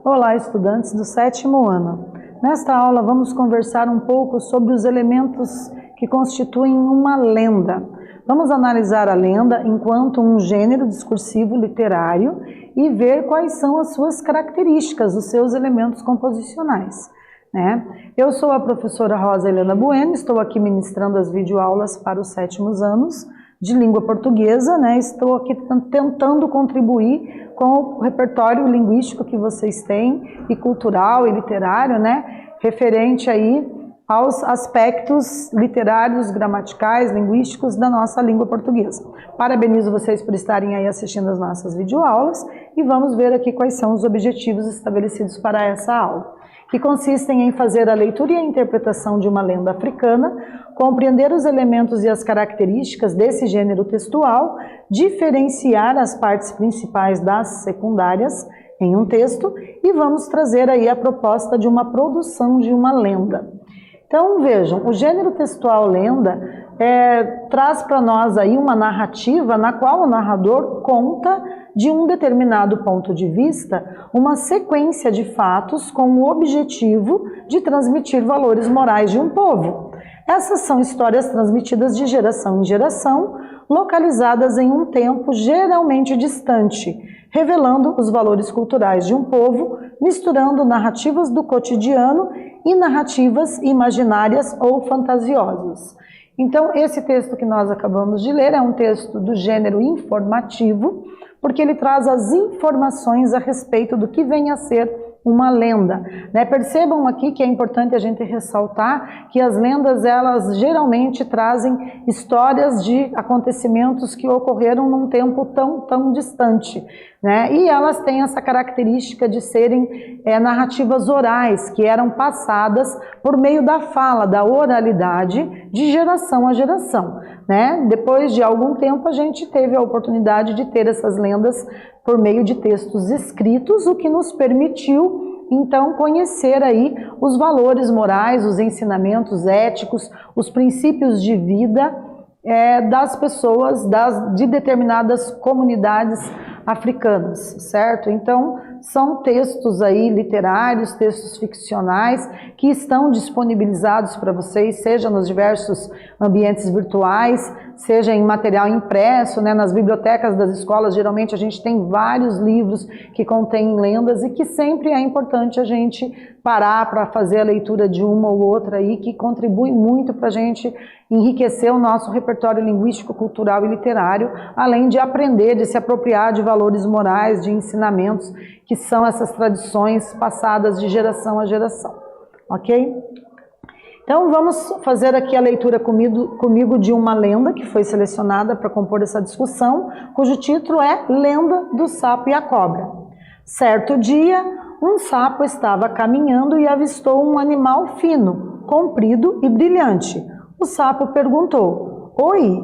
Olá, estudantes do 7º ano. Nesta aula vamos conversar um pouco sobre os elementos que constituem uma lenda. Vamos analisar a lenda enquanto um gênero discursivo literário e ver quais são as suas características, os seus elementos composicionais. Eu sou a professora Rosa Helena Bueno, estou aqui ministrando as videoaulas para os 7º anos de língua portuguesa, estou aqui tentando contribuir com o repertório linguístico que vocês têm, e cultural e literário, referente aí aos aspectos literários, gramaticais, linguísticos da nossa língua portuguesa. Parabenizo vocês por estarem aí assistindo as nossas videoaulas e vamos ver aqui quais são os objetivos estabelecidos para essa aula, que consistem em fazer a leitura e a interpretação de uma lenda africana, compreender os elementos e as características desse gênero textual, diferenciar as partes principais das secundárias em um texto e vamos trazer aí a proposta de uma produção de uma lenda. Então vejam, o gênero textual lenda traz para nós aí uma narrativa na qual o narrador conta de um determinado ponto de vista uma sequência de fatos com o objetivo de transmitir valores morais de um povo. Essas são histórias transmitidas de geração em geração, localizadas em um tempo geralmente distante, revelando os valores culturais de um povo, misturando narrativas do cotidiano e narrativas imaginárias ou fantasiosas. Então, esse texto que nós acabamos de ler é um texto do gênero informativo, porque ele traz as informações a respeito do que vem a ser uma lenda. Percebam aqui que é importante a gente ressaltar que as lendas, elas geralmente trazem histórias de acontecimentos que ocorreram num tempo tão distante, e elas têm essa característica de serem narrativas orais, que eram passadas por meio da fala, da oralidade, de geração a geração. Depois de algum tempo a gente teve a oportunidade de ter essas lendas por meio de textos escritos, o que nos permitiu então conhecer aí os valores morais, os ensinamentos éticos, os princípios de vida das pessoas de determinadas comunidades africanas, certo? Então, são textos aí literários, textos ficcionais que estão disponibilizados para vocês, seja nos diversos ambientes virtuais, seja em material impresso, nas bibliotecas das escolas. Geralmente a gente tem vários livros que contêm lendas e que sempre é importante a gente parar para fazer a leitura de uma ou outra aí, que contribui muito para a gente enriquecer o nosso repertório linguístico, cultural e literário, além de aprender, de se apropriar de valores morais, de ensinamentos, que são essas tradições passadas de geração a geração, ok? Então vamos fazer aqui a leitura comigo de uma lenda que foi selecionada para compor essa discussão, cujo título é Lenda do Sapo e a Cobra. Certo dia, um sapo estava caminhando e avistou um animal fino, comprido e brilhante. O sapo perguntou: "Oi,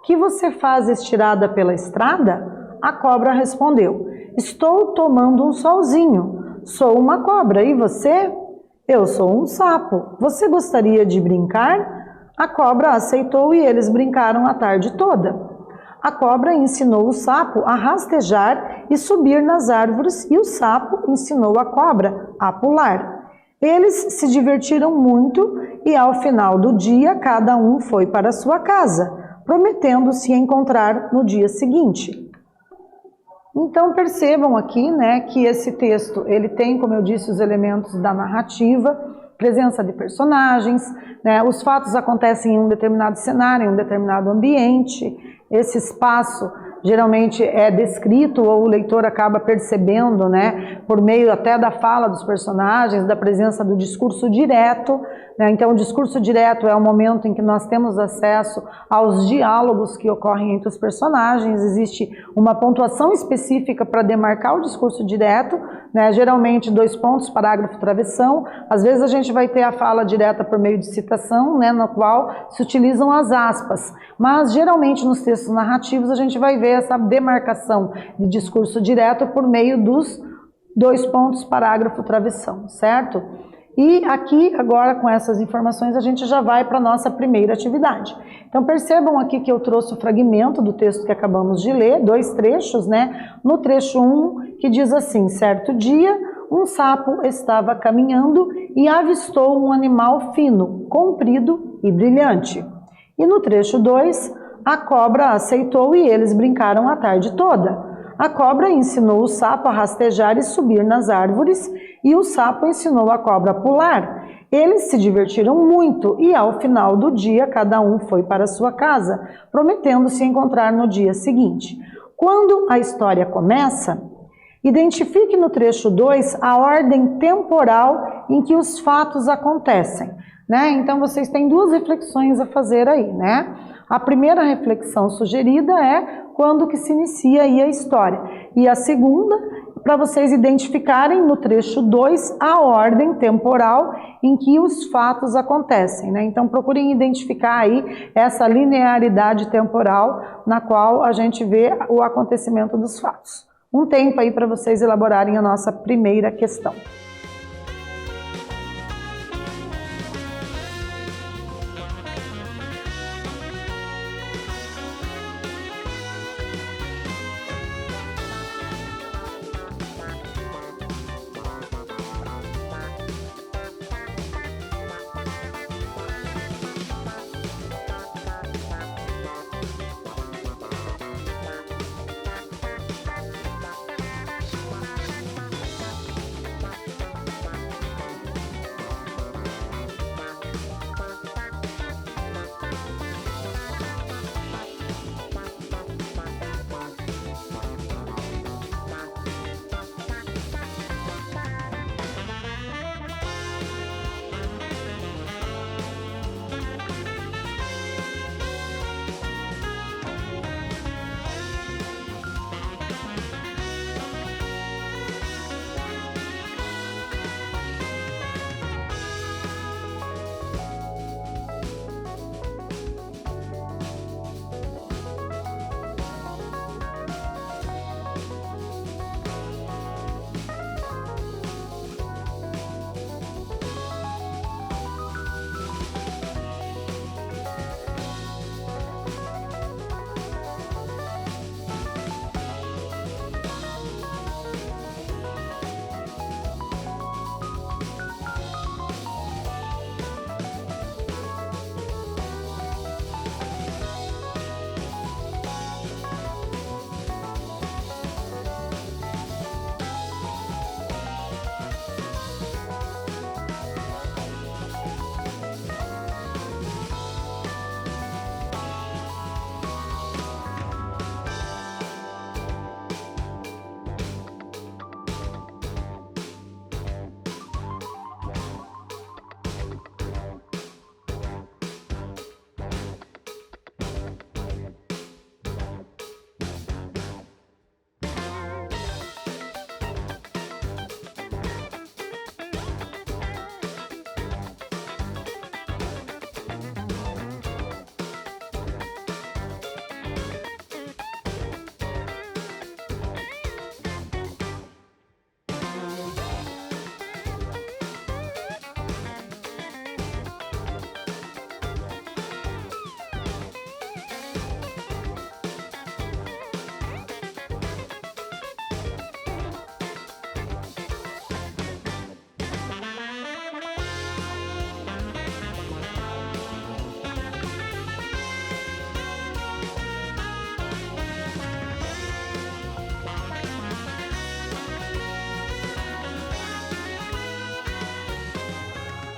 que você faz estirada pela estrada?" A cobra respondeu: "Estou tomando um solzinho. Sou uma cobra, e você?" "Eu sou um sapo. Você gostaria de brincar?" A cobra aceitou e eles brincaram a tarde toda. A cobra ensinou o sapo a rastejar e subir nas árvores e o sapo ensinou a cobra a pular. Eles se divertiram muito e ao final do dia cada um foi para sua casa, prometendo se encontrar no dia seguinte. Então percebam aqui que esse texto ele tem, como eu disse, os elementos da narrativa, presença de personagens, os fatos acontecem em um determinado cenário, em um determinado ambiente, esse espaço geralmente é descrito ou o leitor acaba percebendo, por meio até da fala dos personagens, da presença do discurso direto. Então o discurso direto é o momento em que nós temos acesso aos diálogos que ocorrem entre os personagens, existe uma pontuação específica para demarcar o discurso direto, geralmente 2 pontos, parágrafo, travessão. Às vezes a gente vai ter a fala direta por meio de citação, na qual se utilizam as aspas, mas geralmente nos textos narrativos a gente vai ver essa demarcação de discurso direto por meio dos 2 pontos, parágrafo, travessão, certo? E aqui, agora com essas informações, a gente já vai para a nossa primeira atividade. Então percebam aqui que eu trouxe o fragmento do texto que acabamos de ler, 2 trechos, No trecho 1, que diz assim: certo dia, um sapo estava caminhando e avistou um animal fino, comprido e brilhante. E no trecho 2, a cobra aceitou e eles brincaram a tarde toda. A cobra ensinou o sapo a rastejar e subir nas árvores, e o sapo ensinou a cobra a pular. Eles se divertiram muito e, ao final do dia, cada um foi para sua casa, prometendo se encontrar no dia seguinte. Quando a história começa, identifique no trecho 2 a ordem temporal em que os fatos acontecem, né? Então, vocês têm duas reflexões a fazer aí, né? A primeira reflexão sugerida é quando que se inicia aí a história. E a segunda, para vocês identificarem no trecho 2 a ordem temporal em que os fatos acontecem, né? Então, procurem identificar aí essa linearidade temporal na qual a gente vê o acontecimento dos fatos. Um tempo aí para vocês elaborarem a nossa primeira questão.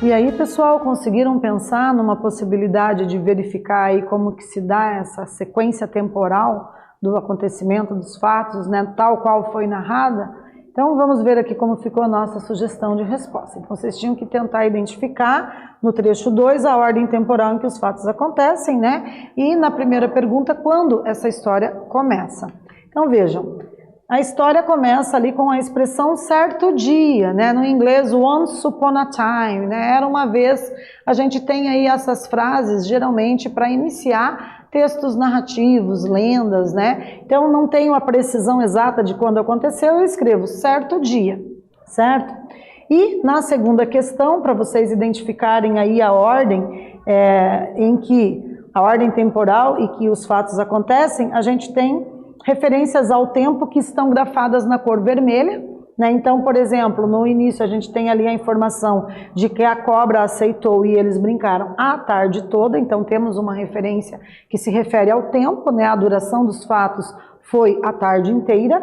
E aí, pessoal, conseguiram pensar numa possibilidade de verificar aí como que se dá essa sequência temporal do acontecimento dos fatos, né, tal qual foi narrada? Então, vamos ver aqui como ficou a nossa sugestão de resposta. Então, vocês tinham que tentar identificar no trecho 2 a ordem temporal em que os fatos acontecem, né? E na primeira pergunta, quando essa história começa. Então, vejam. A história começa ali com a expressão certo dia, né? No inglês, once upon a time, né? Era uma vez. A gente tem aí essas frases, geralmente, para iniciar textos narrativos, lendas, né? Então, não tenho a precisão exata de quando aconteceu, eu escrevo certo dia, certo? E na segunda questão, para vocês identificarem aí a ordem em que, a ordem temporal e que os fatos acontecem, a gente tem referências ao tempo que estão grafadas na cor vermelha, né? Então, por exemplo, no início a gente tem ali a informação de que a cobra aceitou e eles brincaram a tarde toda, então temos uma referência que se refere ao tempo, né? A duração dos fatos foi a tarde inteira.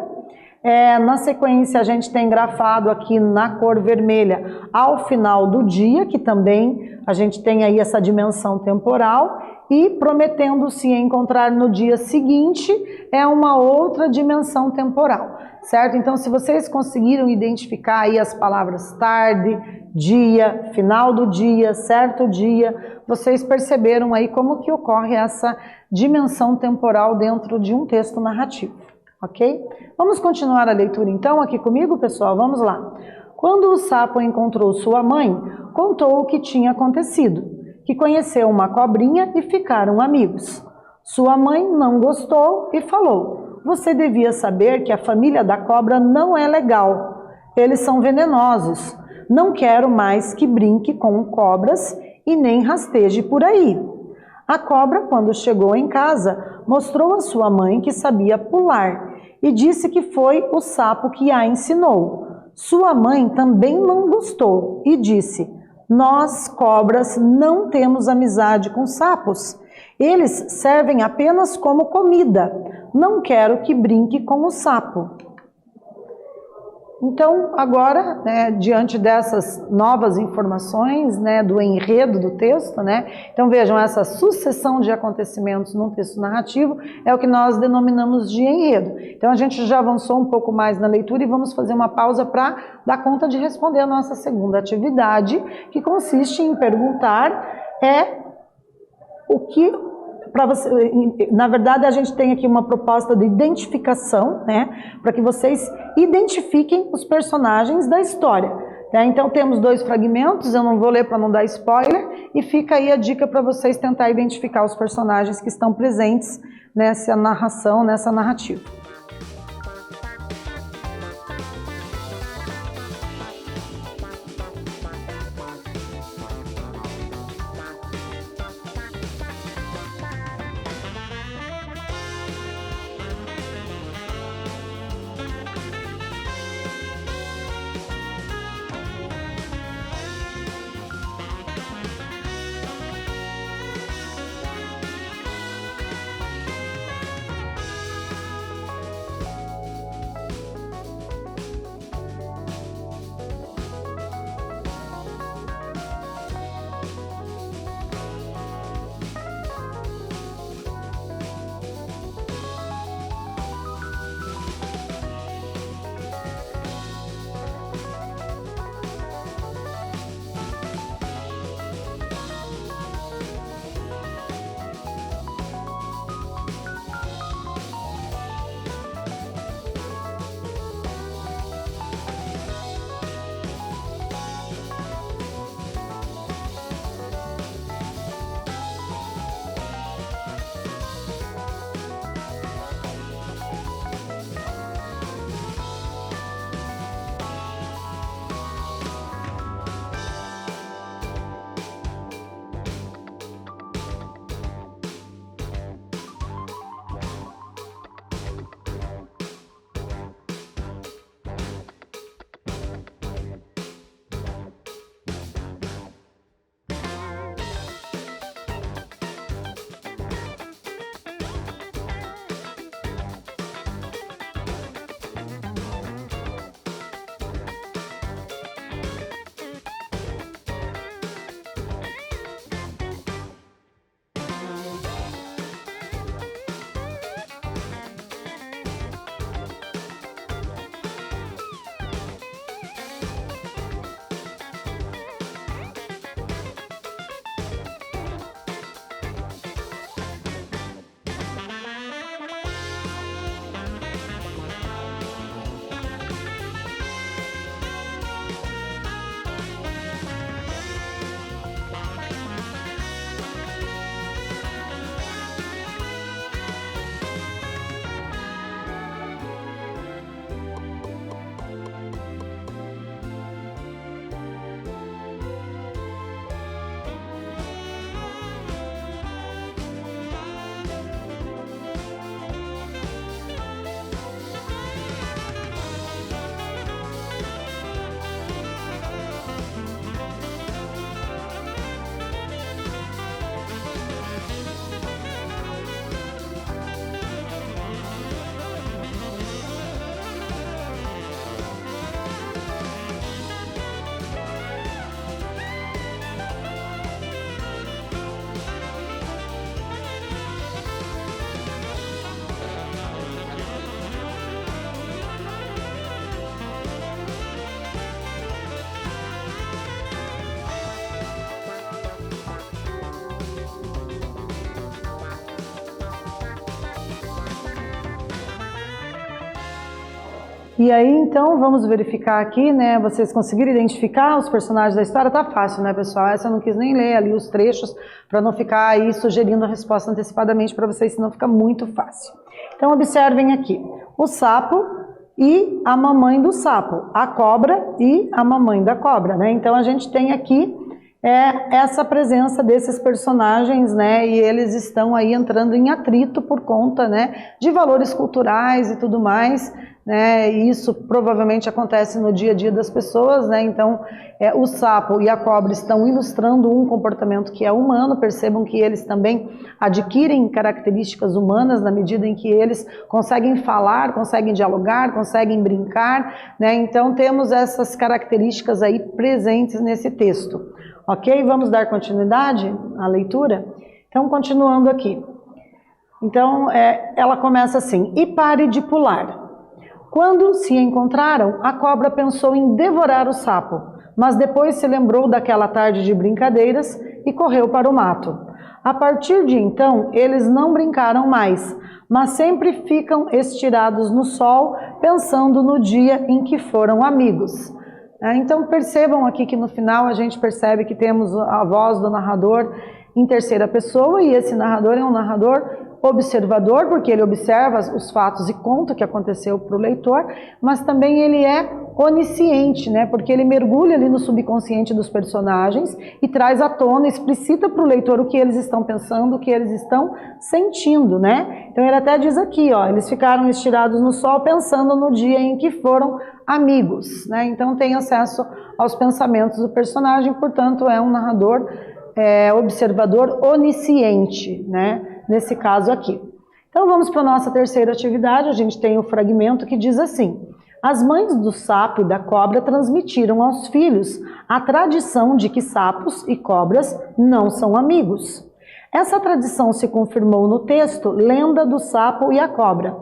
Na sequência a gente tem grafado aqui na cor vermelha ao final do dia, que também a gente tem aí essa dimensão temporal, e prometendo-se encontrar no dia seguinte é uma outra dimensão temporal, certo? Então, se vocês conseguiram identificar aí as palavras tarde, dia, final do dia, certo dia, vocês perceberam aí como que ocorre essa dimensão temporal dentro de um texto narrativo, ok? Vamos continuar a leitura então aqui comigo, pessoal? Vamos lá. Quando o sapo encontrou sua mãe, contou o que tinha acontecido, que conheceu uma cobrinha e ficaram amigos. Sua mãe não gostou e falou: você devia saber que a família da cobra não é legal. Eles são venenosos. Não quero mais que brinque com cobras e nem rasteje por aí. A cobra, quando chegou em casa, mostrou à sua mãe que sabia pular e disse que foi o sapo que a ensinou. Sua mãe também não gostou e disse: nós, cobras, não temos amizade com sapos. Eles servem apenas como comida. Não quero que brinque com o sapo. Então, agora, né, diante dessas novas informações, né, do enredo do texto, né, então vejam, essa sucessão de acontecimentos num texto narrativo é o que nós denominamos de enredo. Então a gente já avançou um pouco mais na leitura e vamos fazer uma pausa para dar conta de responder a nossa segunda atividade, que consiste em perguntar o que... Na verdade, a gente tem aqui uma proposta de identificação, né, para que vocês identifiquem os personagens da história. Né? Então, temos 2 fragmentos, eu não vou ler para não dar spoiler, e fica aí a dica para vocês tentar identificar os personagens que estão presentes nessa narração, nessa narrativa. E aí, então, vamos verificar aqui, né? Vocês conseguiram identificar os personagens da história? Tá fácil, né, pessoal? Essa eu não quis nem ler ali os trechos para não ficar aí sugerindo a resposta antecipadamente para vocês, senão fica muito fácil. Então, observem aqui. O sapo e a mamãe do sapo. A cobra e a mamãe da cobra, né? Então, a gente tem aqui essa presença desses personagens, né, e eles estão aí entrando em atrito por conta, né, de valores culturais e tudo mais, né, e isso provavelmente acontece no dia a dia das pessoas, né, então o sapo e a cobra estão ilustrando um comportamento que é humano. Percebam que eles também adquirem características humanas na medida em que eles conseguem falar, conseguem dialogar, conseguem brincar, né, então temos essas características aí presentes nesse texto. Ok? Vamos dar continuidade à leitura? Então, continuando aqui. Então, ela começa assim: e pare de pular. Quando se encontraram, a cobra pensou em devorar o sapo, mas depois se lembrou daquela tarde de brincadeiras e correu para o mato. A partir de então, eles não brincaram mais, mas sempre ficam estirados no sol, pensando no dia em que foram amigos. Então percebam aqui que no final a gente percebe que temos a voz do narrador em terceira pessoa, e esse narrador é um narrador observador, porque ele observa os fatos e conta o que aconteceu para o leitor, mas também ele é onisciente, né? Porque ele mergulha ali no subconsciente dos personagens e traz à tona, explicita para o leitor o que eles estão pensando, o que eles estão sentindo, né? Então ele até diz aqui, ó, eles ficaram estirados no sol pensando no dia em que foram amigos, né? Então tem acesso aos pensamentos do personagem, portanto é um narrador observador onisciente, né? Nesse caso aqui. Então vamos para a nossa terceira atividade. A gente tem o fragmento que diz assim: as mães do sapo e da cobra transmitiram aos filhos a tradição de que sapos e cobras não são amigos. Essa tradição se confirmou no texto Lenda do Sapo e a Cobra.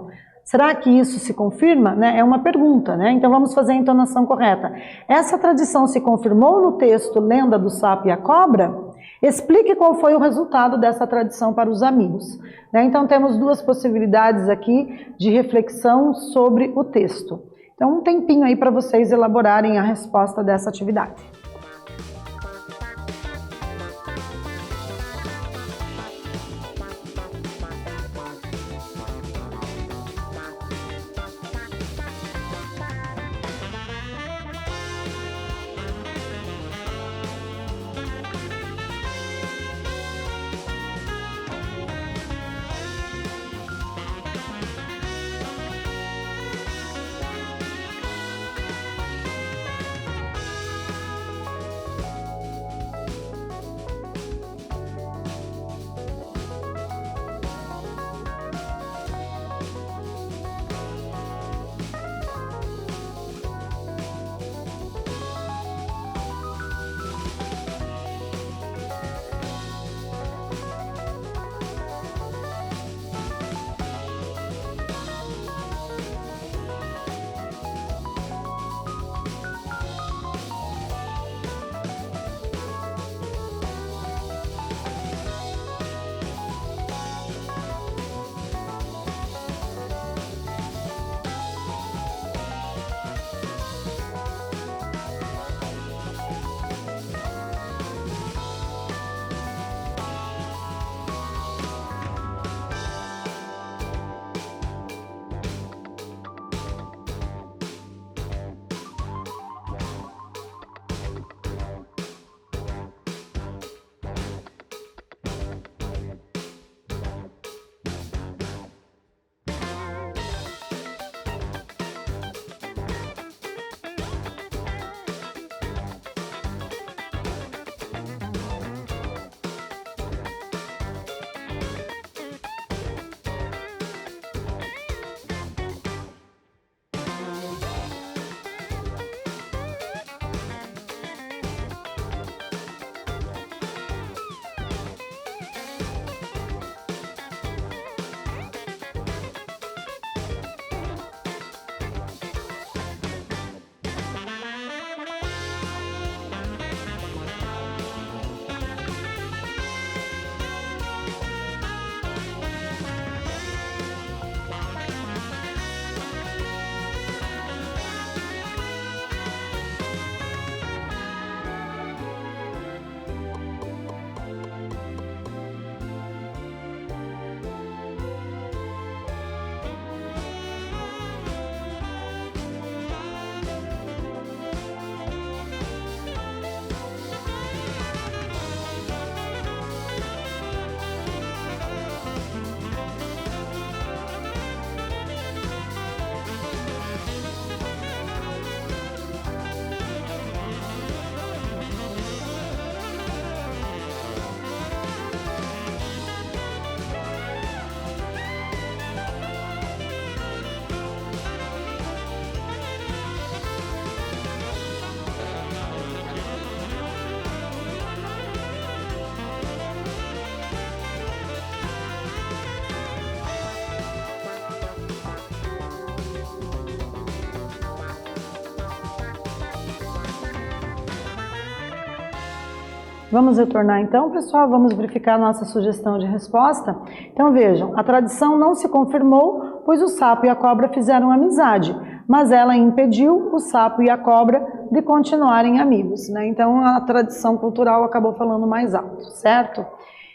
Será que isso se confirma? Né? É uma pergunta, né? Então vamos fazer a entonação correta. Essa tradição se confirmou no texto Lenda do Sapo e a Cobra? Explique qual foi o resultado dessa tradição para os amigos. Né? Então temos duas possibilidades aqui de reflexão sobre o texto. Então um tempinho aí para vocês elaborarem a resposta dessa atividade. Vamos retornar então, pessoal, vamos verificar a nossa sugestão de resposta. Então vejam, a tradição não se confirmou, pois o sapo e a cobra fizeram amizade, mas ela impediu o sapo e a cobra de continuarem amigos, né? Então a tradição cultural acabou falando mais alto, certo?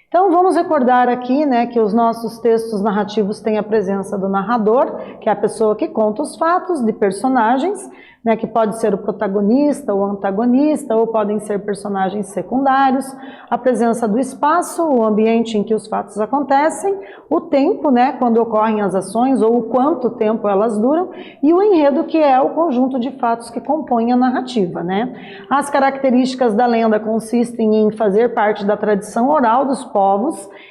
Então vamos recordar aqui, né, que os nossos textos narrativos têm a presença do narrador, que é a pessoa que conta os fatos, de personagens, né, que pode ser o protagonista, o antagonista, ou podem ser personagens secundários, a presença do espaço, o ambiente em que os fatos acontecem, o tempo, né, quando ocorrem as ações, ou o quanto tempo elas duram, e o enredo, que é o conjunto de fatos que compõem a narrativa, né. As características da lenda consistem em fazer parte da tradição oral dos povos,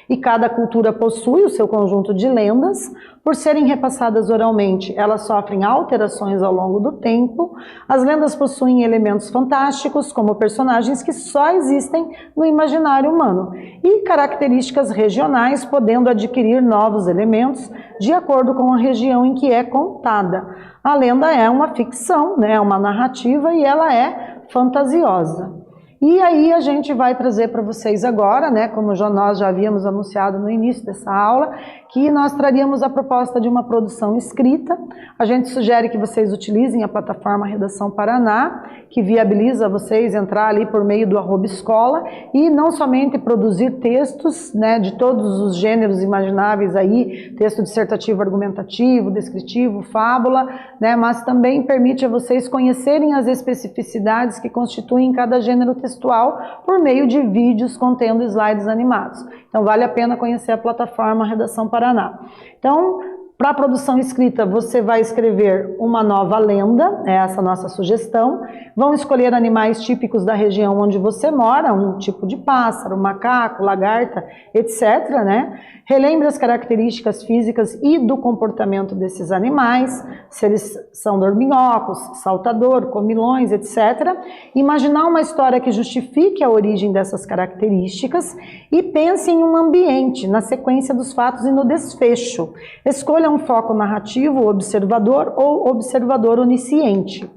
e cada cultura possui o seu conjunto de lendas. Por serem repassadas oralmente, elas sofrem alterações ao longo do tempo. As lendas possuem elementos fantásticos, como personagens que só existem no imaginário humano, e características regionais, podendo adquirir novos elementos de acordo com a região em que é contada. A lenda é uma ficção, né, uma narrativa, e ela é fantasiosa. E aí a gente vai trazer para vocês agora, né, como nós já havíamos anunciado no início dessa aula, que nós traríamos a proposta de uma produção escrita. A gente sugere que vocês utilizem a plataforma Redação Paraná, que viabiliza vocês entrar ali por meio do @escola e não somente produzir textos, né, de todos os gêneros imagináveis aí, texto dissertativo, argumentativo, descritivo, fábula, né, mas também permite a vocês conhecerem as especificidades que constituem cada gênero textual por meio de vídeos contendo slides animados. Então vale a pena conhecer a plataforma Redação Paraná. Então, para a produção escrita, você vai escrever uma nova lenda, é essa a nossa sugestão. Vão escolher animais típicos da região onde você mora, um tipo de pássaro, macaco, lagarta, etc., né? Relembre as características físicas e do comportamento desses animais, se eles são dorminhocos, saltador, comilões, etc. Imaginar uma história que justifique a origem dessas características e pense em um ambiente, na sequência dos fatos e no desfecho. Escolha um foco narrativo, observador ou observador onisciente.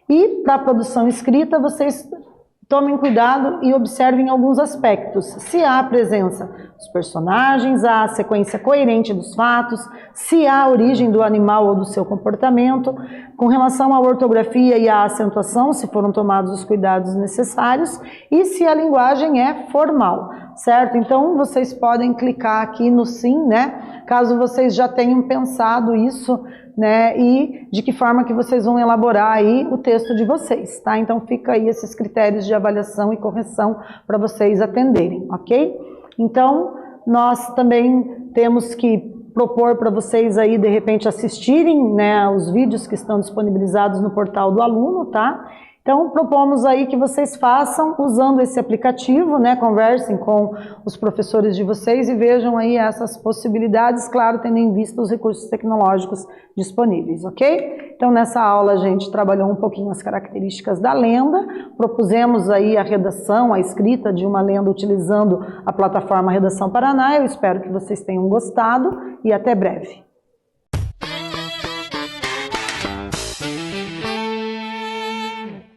E para a produção escrita, vocês tomem cuidado e observem alguns aspectos. Se há a presença dos personagens, há a sequência coerente dos fatos, se há a origem do animal ou do seu comportamento, com relação à ortografia e à acentuação, se foram tomados os cuidados necessários, e se a linguagem é formal, certo? Então, vocês podem clicar aqui no sim, né? Caso vocês já tenham pensado isso, né, e de que forma que vocês vão elaborar aí o texto de vocês, tá? Então fica aí esses critérios de avaliação e correção para vocês atenderem, ok? Então, nós também temos que propor para vocês aí, de repente, assistirem, né, os vídeos que estão disponibilizados no portal do aluno, tá? Então, propomos aí que vocês façam usando esse aplicativo, né, conversem com os professores de vocês e vejam aí essas possibilidades, claro, tendo em vista os recursos tecnológicos disponíveis, ok? Então, nessa aula a gente trabalhou um pouquinho as características da lenda, propusemos aí a redação, a escrita de uma lenda utilizando a plataforma Redação Paraná. Eu espero que vocês tenham gostado e até breve.